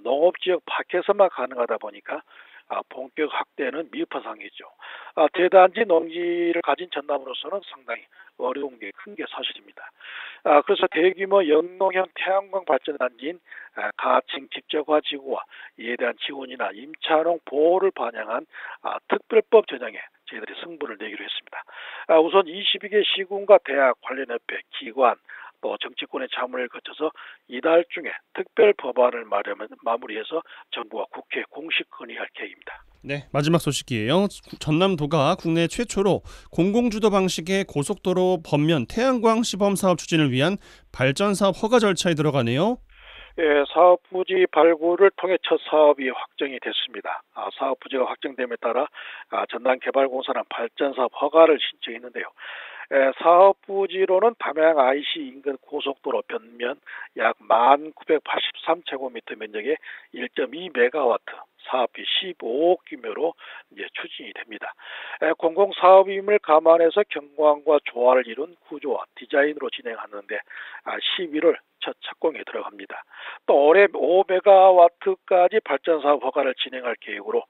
농업지역 밖에서만 가능하다 보니까 본격 확대는 미흡한 상황이죠. 대단지 농지를 가진 전남으로서는 상당히 어려운 게 큰 게 사실입니다. 그래서 대규모 영농형 태양광 발전 단지인 가칭 직접화 지구와 이에 대한 지원이나 임차농 보호를 반영한 특별법 제정에 저희들이 승부를 내기로 했습니다. 우선 22개 시군과 대학 관련협회, 기관, 또 정치권의 자문을 거쳐서 이달 중에 특별 법안을 마무리해서 정부와 국회에 공식 건의할 계획입니다. 네, 마지막 소식이에요. 전남도가 국내 최초로 공공주도 방식의 고속도로 범면 태양광 시범 사업 추진을 위한 발전 사업 허가 절차에 들어가네요. 예, 사업 부지 발굴을 통해 첫 사업이 확정이 됐습니다. 사업 부지가 확정됨에 따라 전남개발공사는 발전 사업 허가를 신청했는데요. 사업 부지로는 담양 IC 인근 고속도로 변면 약 1983제곱미터 면적의 1.2메가와트, 사업비 15억 규모로 추진이 됩니다. 공공사업임을 감안해서 경관과 조화를 이룬 구조와 디자인으로 진행하는데 11월 첫 착공에 들어갑니다. 또 올해 5메가와트까지 발전사업 허가를 진행할 계획으로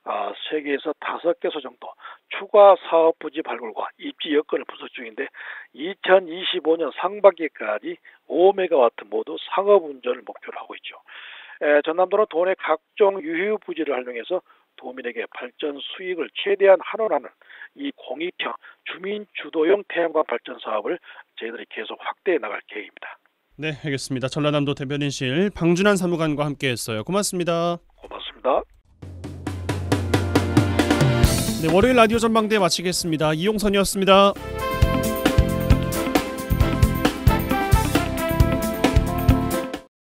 3개에서 5개소 정도 추가 사업 부지 발굴과 입지 여건을 분석 중인데 2025년 상반기까지 5메가와트 모두 상업 운전을 목표로 하고 있죠. 전남도는 도내 각종 유휴 부지를 활용해서 도민에게 발전 수익을 최대한 환원하는 이 공익형 주민 주도형 태양광 발전 사업을 저희들이 계속 확대해 나갈 계획입니다. 네, 알겠습니다. 전라남도 대변인실 방준환 사무관과 함께했어요. 고맙습니다. 고맙습니다. 네, 월요일 라디오 전망대 마치겠습니다. 이용선이었습니다.